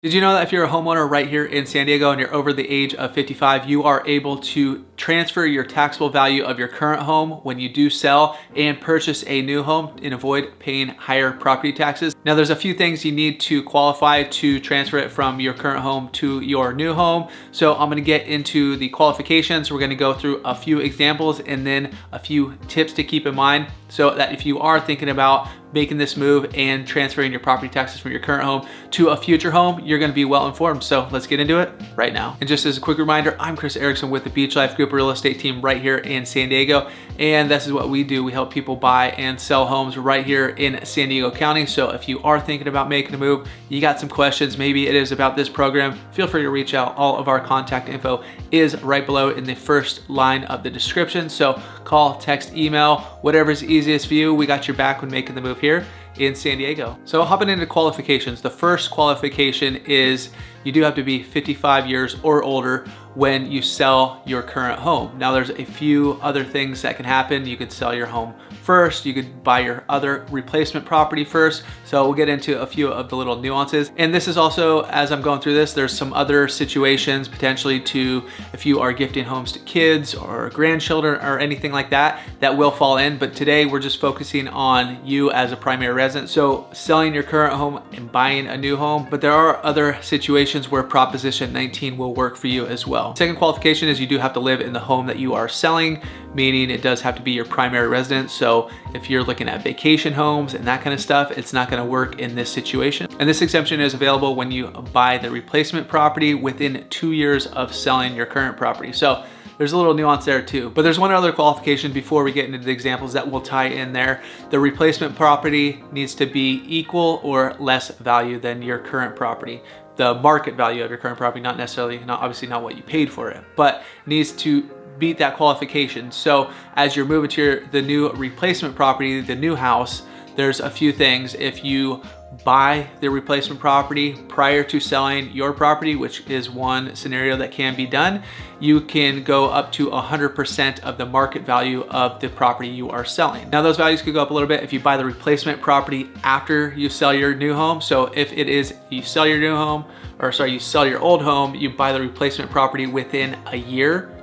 Did you know that if you're a homeowner right here in San Diego and you're over the age of 55, you are able to transfer your taxable value of your current home when you do sell and purchase a new home and avoid paying higher property taxes? Now, there's a few things you need to qualify to transfer it from your current home to your new home. So I'm gonna get into the qualifications. We're gonna go through a few examples and then a few tips to keep in mind so that if you are thinking about making this move and transferring your property taxes from your current home to a future home, you're gonna be well informed. So let's get into it right now. And just as a quick reminder, I'm Chris Erickson with the Beach Life Group real estate team right here in San Diego. And this is what we do. We help people buy and sell homes right here in San Diego County. So if you are thinking about making a move, you got some questions, maybe it is about this program, feel free to reach out. All of our contact info is right below in the first line of the description. So call, text, email, whatever is easiest for you. We got your back when making the move here in San Diego. So hopping into qualifications, the first qualification is you do have to be 55 years or older when you sell your current home. Now there's a few other things that can happen. You could sell your home first, you could buy your other replacement property first. So we'll get into a few of the little nuances. And this is also, as I'm going through this, there's some other situations potentially to, if you are gifting homes to kids or grandchildren or anything like that, that will fall in. But today we're just focusing on you as a primary resident. So selling your current home and buying a new home, but there are other situations where Proposition 19 will work for you as well. Second qualification is you do have to live in the home that you are selling, meaning it does have to be your primary residence. So if you're looking at vacation homes and that kind of stuff, it's not gonna work in this situation. And this exemption is available when you buy the replacement property within 2 years of selling your current property. So there's a little nuance there too. But there's one other qualification before we get into the examples that will tie in there. The replacement property needs to be equal or less value than your current property. The market value of your current property, not necessarily, obviously not what you paid for it, but needs to beat that qualification. So as you're moving to the new replacement property, the new house, there's a few things. If you buy the replacement property prior to selling your property, which is one scenario that can be done, you can go up to 100% of the market value of the property you are selling. Now those values could go up a little bit if you buy the replacement property after you sell your new home. So if it is, you sell your new home, or sorry, you sell your old home, you buy the replacement property within a year,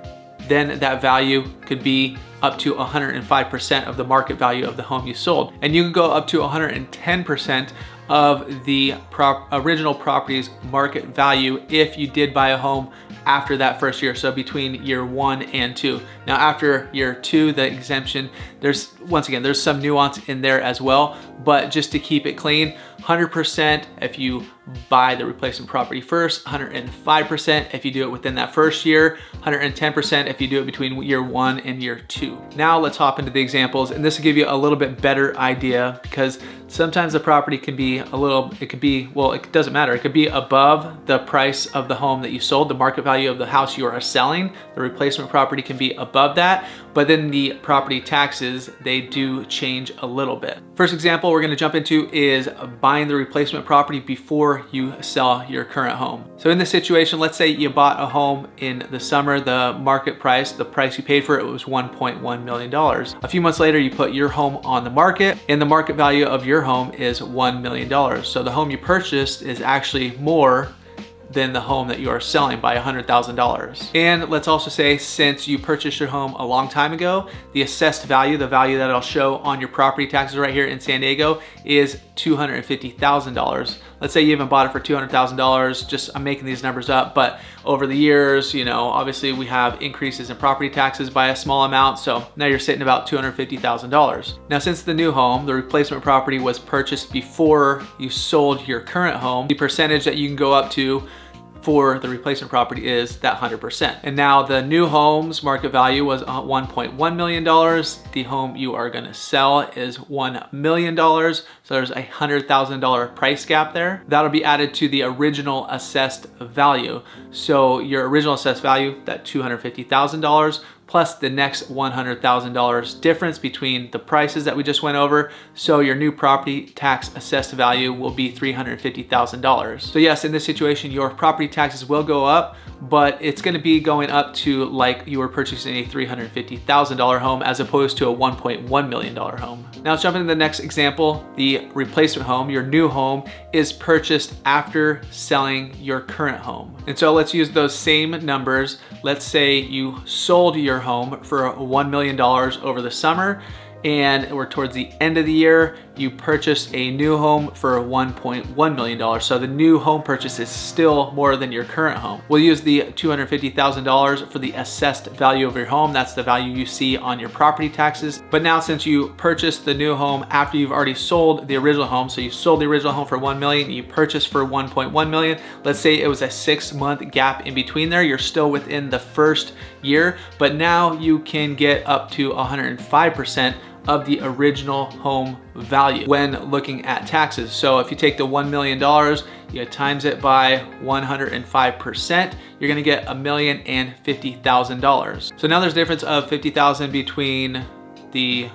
then that value could be up to 105% of the market value of the home you sold. And you can go up to 110% of the original property's market value if you did buy a home after that first year, so between year 1 and 2. Now after year 2, the exemption, once again, there's some nuance in there as well, but just to keep it clean, 100% if you buy the replacement property first, 105% if you do it within that first year, 110% if you do it between year 1 and year 2. Now let's hop into the examples, and this will give you a little bit better idea because sometimes the property can be well, it doesn't matter. It could be above the price of the home that you sold, the market value of the house you are selling. The replacement property can be above that, but then the property taxes, they do change a little bit. First example we're gonna jump into is buying the replacement property before you sell your current home. So in this situation, let's say you bought a home in the summer, the market price, the price you paid for it was $1.1 million. A few months later, you put your home on the market and the market value of your home is $1 million. So the home you purchased is actually more than the home that you are selling by $100,000. And let's also say, since you purchased your home a long time ago, the assessed value, the value that it'll show on your property taxes right here in San Diego, is $250,000. Let's say you even bought it for $200,000, just I'm making these numbers up, but over the years, obviously we have increases in property taxes by a small amount, so now you're sitting about $250,000. Now since the new home, the replacement property was purchased before you sold your current home, the percentage that you can go up to for the replacement property is that 100%. And now the new home's market value was $1.1 million. The home you are gonna sell is $1 million. So there's a $100,000 price gap there. That'll be added to the original assessed value. So your original assessed value, that $250,000, plus the next $100,000 difference between the prices that we just went over. So your new property tax assessed value will be $350,000. So yes, in this situation, your property taxes will go up, but it's gonna be going up to like you were purchasing a $350,000 home as opposed to a $1.1 million home. Now let's jump into the next example. The replacement home, your new home, is purchased after selling your current home. And so let's use those same numbers. Let's say you sold your home for $1 million over the summer, and we're towards the end of the year, you purchased a new home for $1.1 million. So the new home purchase is still more than your current home. We'll use the $250,000 for the assessed value of your home. That's the value you see on your property taxes. But now since you purchased the new home after you've already sold the original home, so you sold the original home for $1 million, you purchased for $1.1 million. Let's say it was a 6-month gap in between there. You're still within the first year, but now you can get up to 105% of the original home value when looking at taxes. So if you take the $1 million, you times it by 105%, you're gonna get $1,050,000. So now there's a difference of $50,000 between the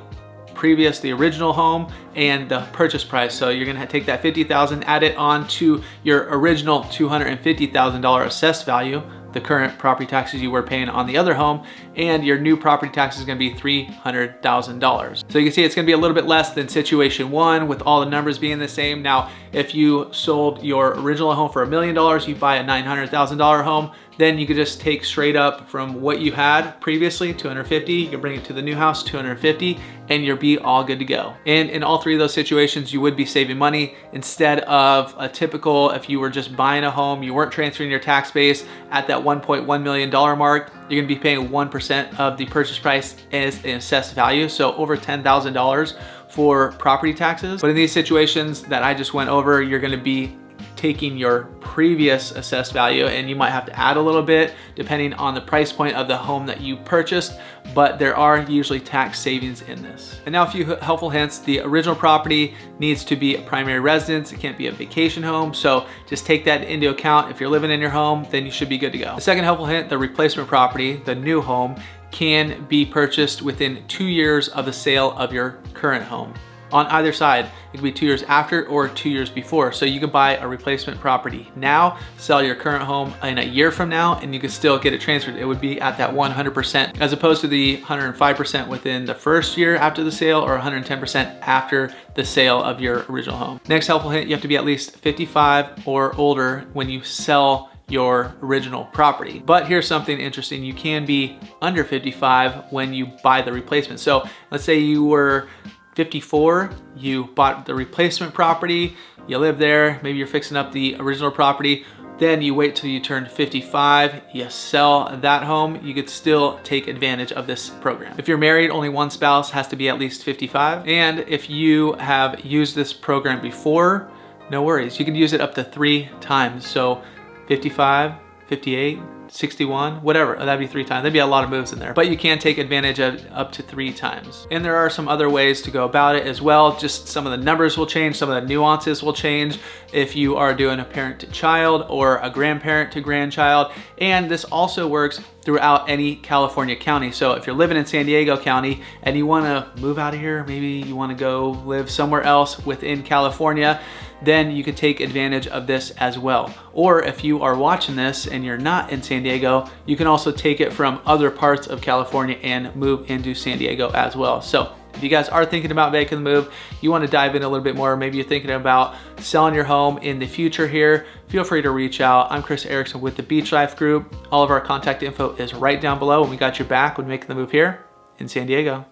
original home and the purchase price. So you're gonna take that $50,000, add it on to your original $250,000 assessed value, the current property taxes you were paying on the other home, and your new property tax is gonna be $300,000. So you can see it's gonna be a little bit less than situation one with all the numbers being the same. Now, if you sold your original home for $1 million, you buy a $900,000 home, then you could just take straight up from what you had previously, 250, you can bring it to the new house, 250, and you'll be all good to go. And in all three of those situations, you would be saving money instead of a typical, if you were just buying a home, you weren't transferring your tax base at that $1.1 million mark, you're gonna be paying 1% of the purchase price as an assessed value, so over $10,000 for property taxes. But in these situations that I just went over, you're gonna be taking your previous assessed value, and you might have to add a little bit depending on the price point of the home that you purchased, but there are usually tax savings in this. And now a few helpful hints. The original property needs to be a primary residence. It can't be a vacation home, so just take that into account. If you're living in your home, then you should be good to go. The second helpful hint, the replacement property, the new home, can be purchased within 2 years of the sale of your current home. On either side, it could be 2 years after or 2 years before. So you could buy a replacement property now, sell your current home in a year from now, and you could still get it transferred. It would be at that 100%, as opposed to the 105% within the first year after the sale, or 110% after the sale of your original home. Next helpful hint, you have to be at least 55 or older when you sell your original property. But here's something interesting. You can be under 55 when you buy the replacement. So let's say you were 54, you bought the replacement property, you live there, maybe you're fixing up the original property, then you wait till you turn 55, you sell that home, you could still take advantage of this program. If you're married, only one spouse has to be at least 55. And if you have used this program before, no worries. You can use it up to 3 times. So 55, 58, 61, whatever, that'd be 3 times. There'd be a lot of moves in there, but you can take advantage of up to 3 times. And there are some other ways to go about it as well. Just some of the numbers will change, some of the nuances will change if you are doing a parent to child or a grandparent to grandchild. And this also works throughout any California county. So if you're living in San Diego County and you wanna move out of here, maybe you wanna go live somewhere else within California, then you can take advantage of this as well. Or if you are watching this and you're not in San Diego, you can also take it from other parts of California and move into San Diego as well. So if you guys are thinking about making the move, you want to dive in a little bit more, maybe you're thinking about selling your home in the future here, feel free to reach out. I'm Chris Erickson with the Beach Life Group. All of our contact info is right down below, and we got your back when making the move here in San Diego.